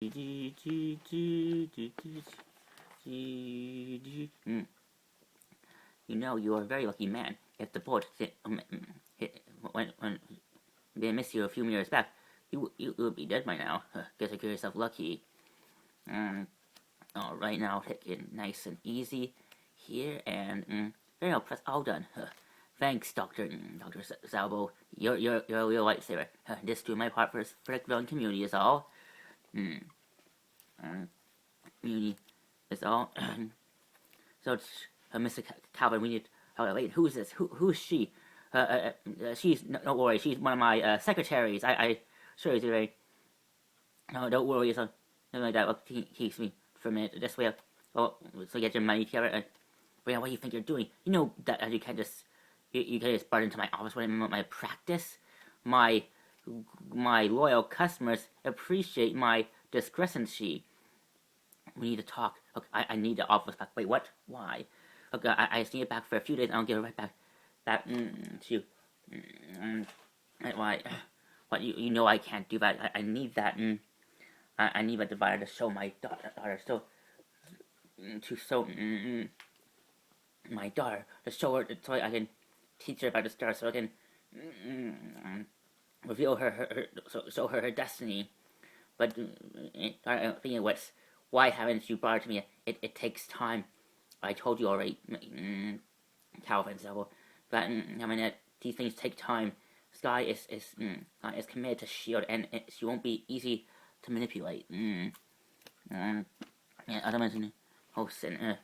You know, you are a very lucky man. If the bullet when they missed you a few meters back, you would be dead by now. Guess you get yourself lucky. Right now, take it nice and easy here, and there you go. Press all done. Thanks, Doctor Salvo. You're a real lifesaver. Just doing my part for the growing community is all. Community is all. So, Mr. Calvin, we need. Oh wait, who's this? Who's she? She's don't worry. She's one of my secretaries. I sure is very. No, don't worry. Something like that. Well, keeps me for a minute. This way. Oh, so get your money together. What do you think you're doing? You know that you can't just you can't just barge into my office when I'm at my practice. My loyal customers appreciate my discrepancy. We need to talk. Okay, I need the office back. Wait, what? Why? Okay, I just need it back for a few days and I'll give it right back. That, to you. Why? What, you know I can't do that. I need that. I need my divider to show my daughter. So, to show, my daughter. To show her, so I can teach her about the stars. So I can, reveal show her her destiny. But, I'm thinking why haven't you brought it to me? It takes time. I told you already, Calvin. So, but I mean, these things take time. Sky is committed to Sheild, and she won't be easy to manipulate. Yeah, other mention, Hosen.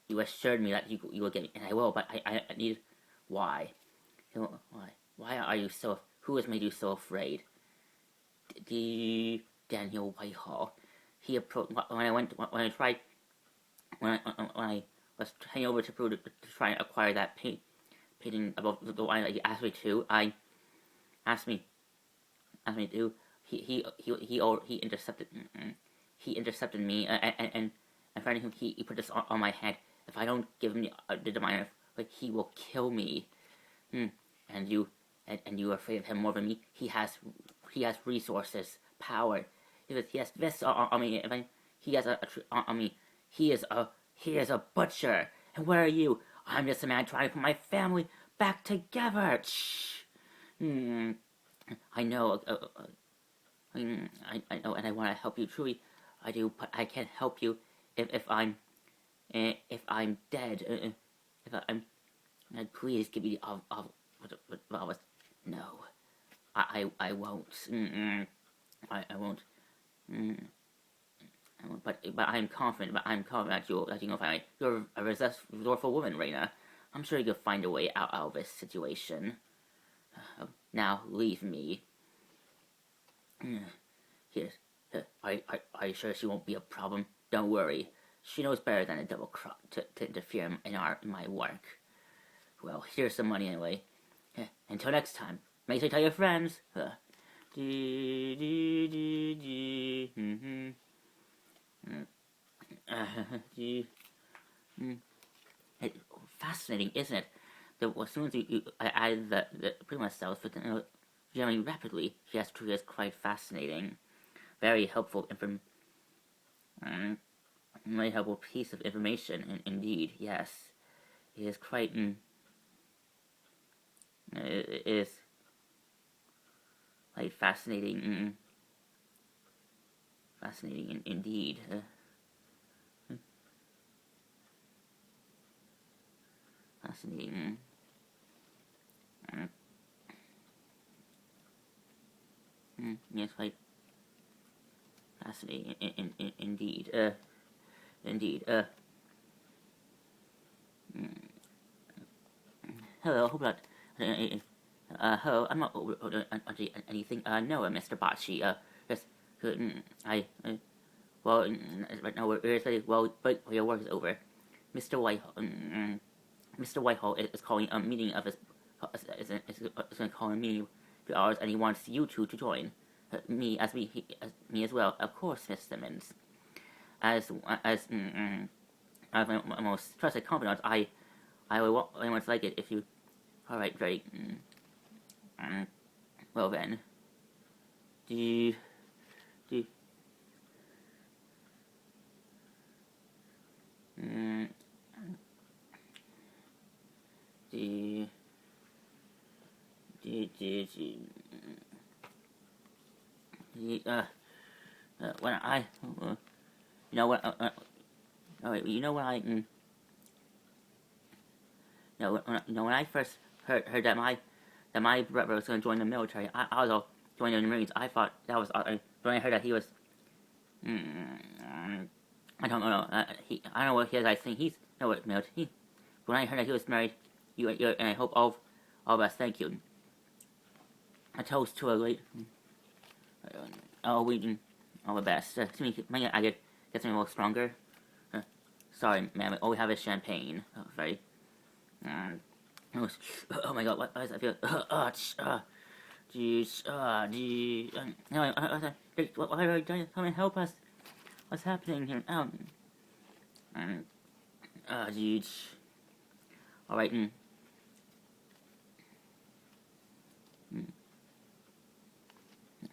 You assured me that you will get me, and I will. But I need. Why? Why are you so? Who has made you so afraid? Daniel Whitehall. He approached when I was heading over to Peru to try and acquire that painting about the one that he asked me to. Asked me to. He intercepted me and finding him he put this on my head. If I don't give him the demand, like he will kill me. And you are afraid of him more than me. He has resources, power. If he has this on me, he has he is a butcher. And where are you? I'm just a man trying to put my family back together. I know. I know, and I want to help you truly. I do, but I can't help you if I'm dead. Please give me the no. I won't. I won't. But I'm confident. That you know finally. You're a resourceful woman, Reina. I'm sure you'll find a way out of this situation. Now leave me. Here's. Are you sure she won't be a problem? Don't worry. She knows better than a double cross to interfere in my work. Well, here's some money anyway. Until next time, make sure to tell your friends. Fascinating, isn't it? As soon as you add the prima cells, generating rapidly. Yes, truly is quite fascinating. Very helpful very helpful piece of information, indeed. Yes, it is quite. It is like fascinating. Fascinating indeed. Fascinating. Yes, quite fascinating indeed. Indeed. Hello, hope not. Hello, I'm not anything. No, Mr. Bocci. Yes, well, right now we're ready. Well, but your work is over. Mr. Whitehall is calling a meeting of his. Is going to call a meeting of ours, and he wants you two to join. Me as well. Of course, Miss Simmons. As my most trusted confidant, I would very much like it if you. All right, great. Well then, when I, you know what, you know when I, when I first heard that my brother was going to join the military, I was all joining the Marines. I thought that was when I heard that he was, I don't know, I don't know what he is. I think he's no what military. When I heard that he was married, and I hope all of us thank you. A toast to a great, all the best. Maybe I get something a little stronger. Sorry, ma'am. All we have is champagne. Very. Oh my God! What does that feel? Jeez. Why are you trying to come and help us? What's happening here? Jeez. All right.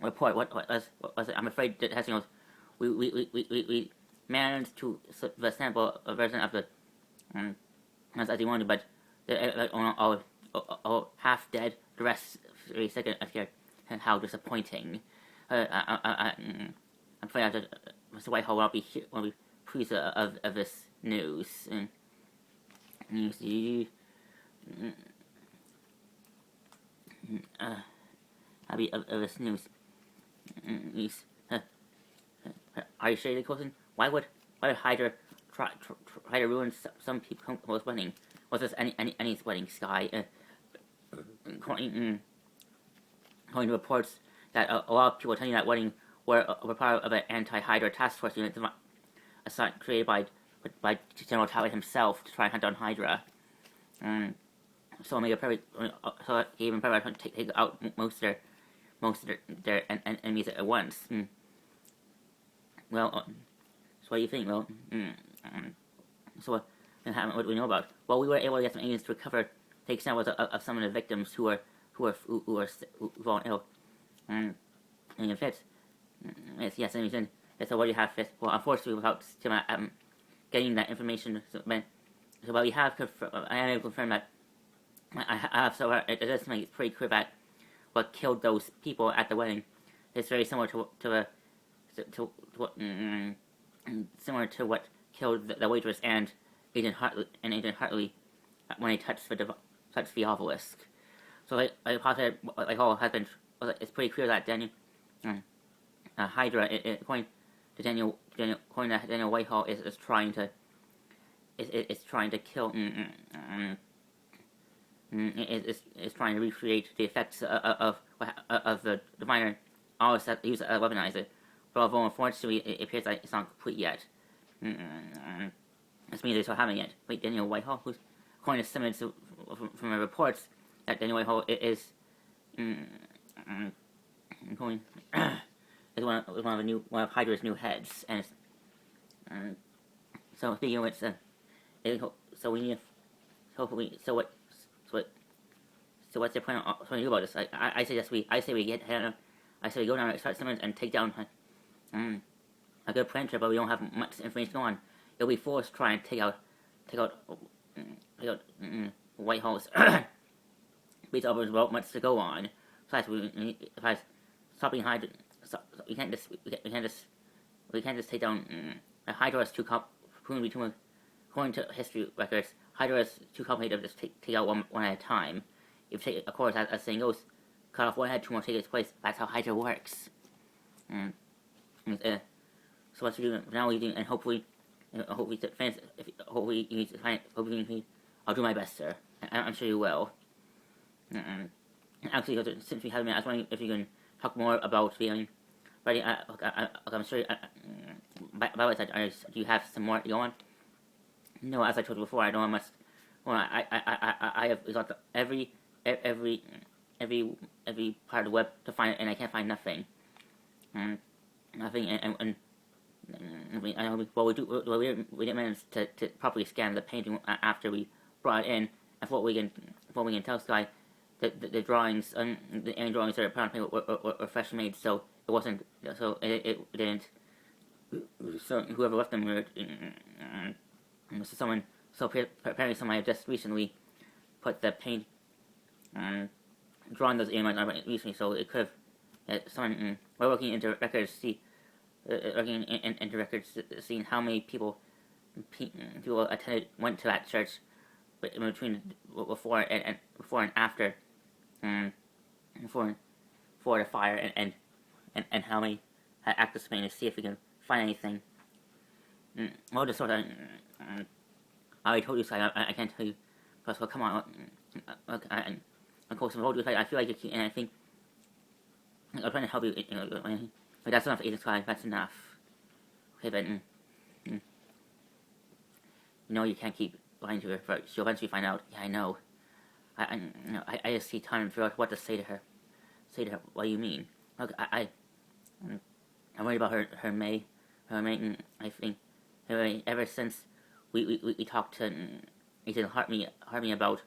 Report. What was it? I'm afraid that testing was. We managed to sample a version of the as you wanted, but all half dead. The rest very second after. How disappointing. I'm afraid Mr. Whitehall will not be here. Will be pleased of this news. You see. Happy of this news. Are you sure, Colson? Why would Hydra try to ruin some people's wedding? Was this any wedding? Sky? According to reports that a lot of people attending that wedding were part of an anti-Hydra task force unit created by General Talbot himself to try and hunt down Hydra. So make a perfect. So even perfect to take out most of their enemies at once. Well, so what do you think? Well, so what do we know about? Well, we were able to get some aliens to recover, take samples of some of the victims who were fallen ill. And if it's yes, and so what do you have? Well, unfortunately, without getting that information, but we have I am able to confirm that I have. So it does make it pretty clear that what killed those people at the wedding is very similar to what killed the waitress and Agent Hartley when they touched the obelisk. So like all has been. It's pretty clear that Hydra, according to Daniel Whitehall, is trying to kill. Is trying to recreate the effects of the minor always use a weaponizer. But although unfortunately it appears that it's not complete yet. This means they're still having it. Wait, Daniel Whitehall, who's according to some from the reports that Daniel Whitehall is one of Hydra's new heads, and so speaking of which, so we need hopefully so what's the plan to do about this? I say we go down and start Simmons and take down a good planter, but we don't have much information to go on. It'll be forced to try and take out Whitehall's beats over without much to go on. Besides, stopping Hydra, we can't just take down Hydra is too complicated. According to history records, Hydra is too complicated to just take out one at a time. If you take, of course, as saying goes, cut off one head, two more take its place. That's how Hydra works. So what we do now? We do, and hopefully the fans. Hopefully you need to find. Hopefully I'll do my best, sir. I'm sure you will. Actually, since we have a minute, I was wondering if you can talk more about the. I'm sure. By the way, do you have some more to go on? No, as I told you before, I don't have much. Well, I have got every part of the web to find it, and I can't find nothing. Nothing, and we didn't manage to properly scan the painting after we brought it in. And what we can tell Sky, the drawings, the alien drawings that are apparently were fresh made, so it wasn't, so it didn't. So whoever left them were. Apparently someone had just recently put the paint, drawn those aliens on recently, so it could we're looking into records, seeing how many people went to that church, but in between before and after, before the fire, and how many had participated to see if we can find anything. Well, just sort of, I already told you, so I can't tell you. Plus, well, come on, look, of course, I told you, I feel like you, and I think I'm trying to help you. But that's enough, Agent Sky. That's enough. Okay, but you can't keep lying to her. But she'll eventually find out. Yeah, I know. I just see time to figure out what to say to her. What do you mean? Look, I'm worried about her May. I think ever since we talked to Agent Hartney about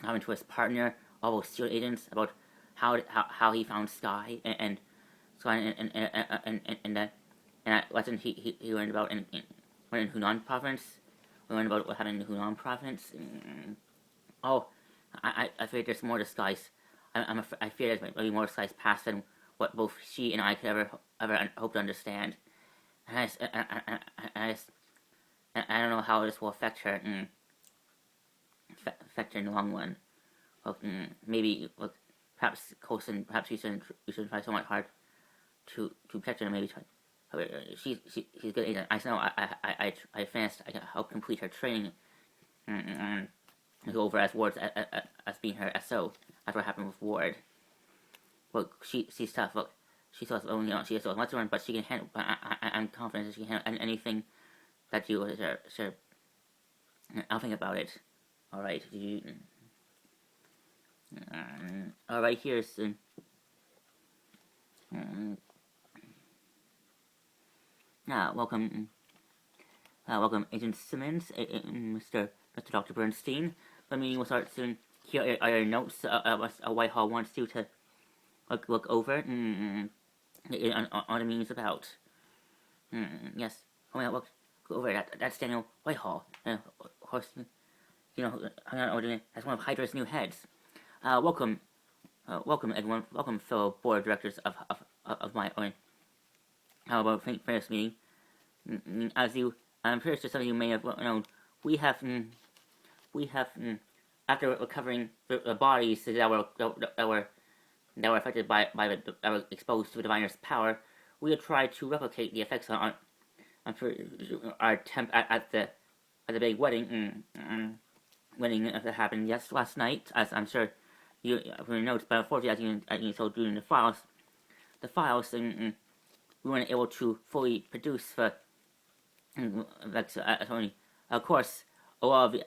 having to his partner, all those SEAL agents, about how he found Sky and that lesson he learned about in Hunan province. We learned about what happened in Hunan province. I fear there's more to Sky's. I fear there's maybe more to Sky's past than what both she and I could ever hope to understand. And I don't know how this will affect her. Affect her in the long run. Well, maybe perhaps Coulson, perhaps you should try so much hard to protect her. And maybe try. She's good agent. I know. I finished. I helped complete her training. And go over as Ward as being her SO after what happened with Ward. Look, she's tough. Look, she still has she has much to learn, but she can handle. I'm confident that she can handle anything that you sure. I'll think about it. All right. All right. Here's. Welcome, Agent Simmons, Mr. Dr. Bernstein. The meeting will start soon. Here are your notes. Whitehall wants you to look over on the meeting's about. Yes. Go over that. That's Daniel Whitehall. Of course, that's one of Hydra's new heads. Welcome everyone. Welcome, fellow board of directors of my own. How about for this meeting? As I'm pretty sure some of you may have known, we have after recovering the bodies that were affected by that were exposed to the Diviner's power, we have tried to replicate the effects on our attempt at the big wedding that happened last night. As I'm sure you noticed, but unfortunately, as you told during the files, we weren't able to fully produce the. Of course, a lot of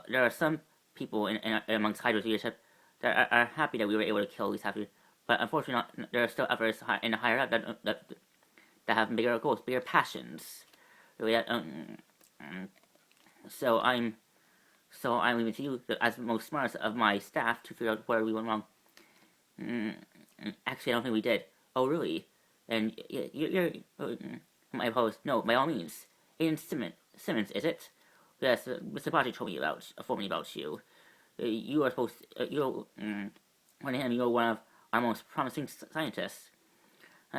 there are some people amongst Hydra's leadership that are happy that we were able to kill these happy, but unfortunately, there are still others in the higher up that have bigger goals, bigger passions. So I'm leaving to you as the most smartest of my staff to figure out where we went wrong. Actually, I don't think we did. Oh, really? And you're I oppose. No, by all means. Agent Simmons, is it? Yes, Mr. Patrick told me about you. You are supposed. One of him, you're one of our most promising scientists.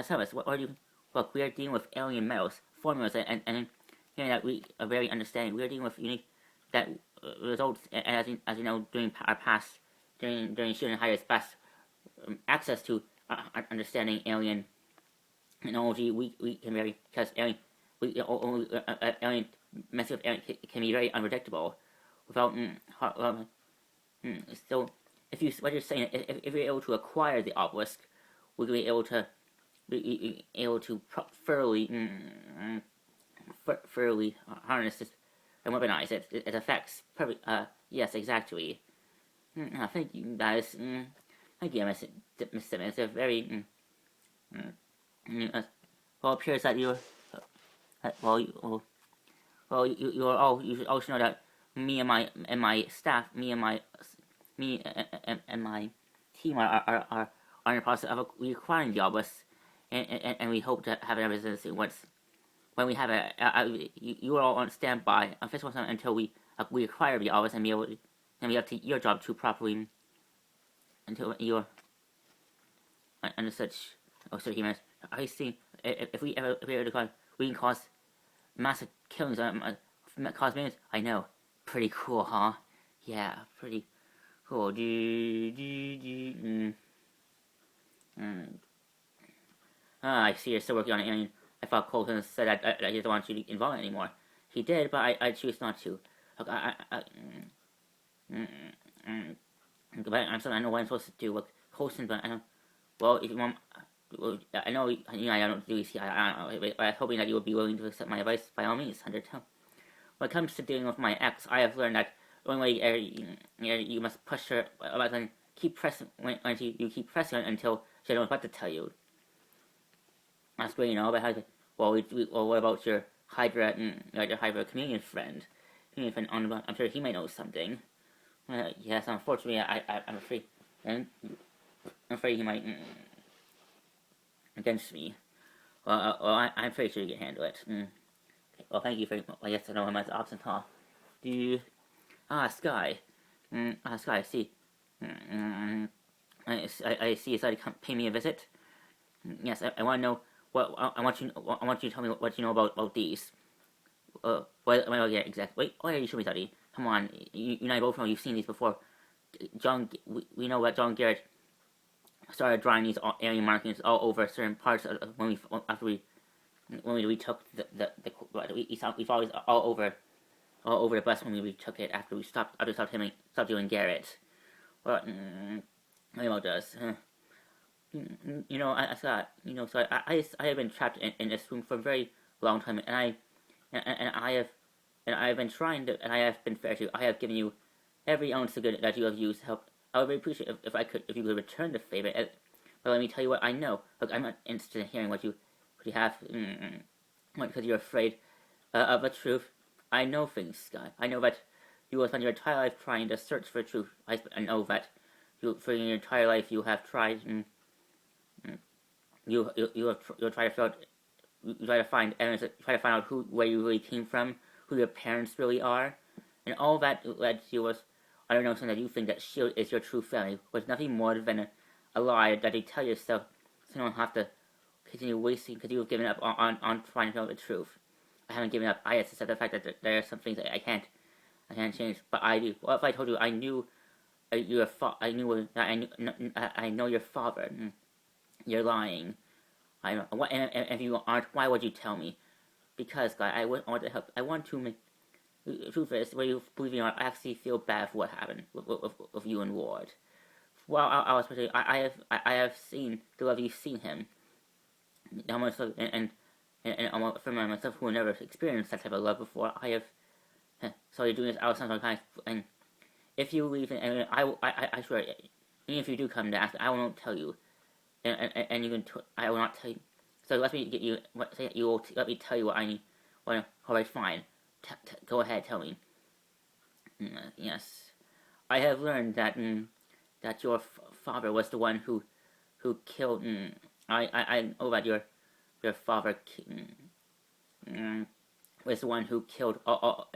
Tell us, what are you? Look, we are dealing with alien metals, formulas, and hearing that we are very understanding. We are dealing with unique that results, as you know, during our past, during Sheild and Hydra's past access to understanding alien technology, we can very because alien messing with alien can be very unpredictable. Without still, what you're saying, if you're able to acquire the obelisk, we'll be able to thoroughly harness it and weaponize it. It affects perfect. Yes, exactly. Thank you guys. Thank you, Mr. Simmons. It's a very well, it appears that you should also know that me and my staff, me and my team are in the process of acquiring the obelisk, and we hope to have it residency when we have it. You are all on standby on physical time until we acquire the obelisk and be up to your job to properly until you're under such. Oh, sorry, he meant, I see, if we ever to cause, we can cause massive killings, cause millions. I know. Pretty cool, huh? Yeah, pretty cool. I see you're still working on it. Alien. I thought Colton said that he doesn't want you involved anymore. He did, but I choose not to. Look, but I'm sorry, I know what I'm supposed to do. Look, Colton, but I don't. Well, if you want, well, I know, I don't do this. I was hoping that you would be willing to accept my advice. By all means, Undertale. When it comes to dealing with my ex, I have learned that the only way you must push her, and keep pressing when you keep pressing her until she knows what to tell you. That's great, but how? Well, what about your Hydra, your Hydra communion friend? I'm sure he might know something. Yes, unfortunately, I'm afraid, and I'm afraid he might against me. I'm pretty sure you can handle it. Okay. Well, thank you for. I guess I know him as absent, huh? Do you? Sky. Sky. I see. I see. You decided to pay me a visit. Yes, I want to know what I want you. I want you to tell me what you know about these. Yeah, exactly. Wait, yeah, you should be studying. Come on, you and I both know you've seen these before. We know that John Garrett started drawing these alien markings all over certain parts of when we took we saw these all over the bus when we retook it after we stopped doing Garrett. Well, about this. I thought, so I have been trapped in this room for a very long time, and I have been trying to, and I have been fair to you. I have given you every ounce of good that you have used to help. I would really appreciate if you could return the favor. But let me tell you what I know. Look, I'm not interested in hearing what you have, because you're afraid of the truth. I know things, Sky. I know that you will spend your entire life trying to search for truth. I know that for your entire life you have tried. You'll try to find evidence. Try to find out where you really came from, who your parents really are, and all that led to was. I don't know, something that you think that Sheild is your true family was nothing more than a lie that they tell yourself, so you don't have to continue wasting because you've given up on trying to know the truth. I haven't given up. I just accept the fact that there are some things that I can't change, but I do. What if I told you I knew I know your father? You're lying. I know. What? And if you aren't, why would you tell me? Because, guy, I want to help. I want to make. The truth is, where you believe me or not, I actually feel bad for what happened with you and Ward. Well, I was especially I have seen the love you've seen him. Almost and for myself who never experienced that type of love before, I have. So you're doing this out of some kind of, and if you leave, and I swear, even if you do come to ask, I will not tell you, and you can I will not tell you. So let me get you. You will let me tell you what I need. Well, alright, fine. Go ahead, tell me. Yes, I have learned that that your father was the one who killed. I know that your father was the one who killed all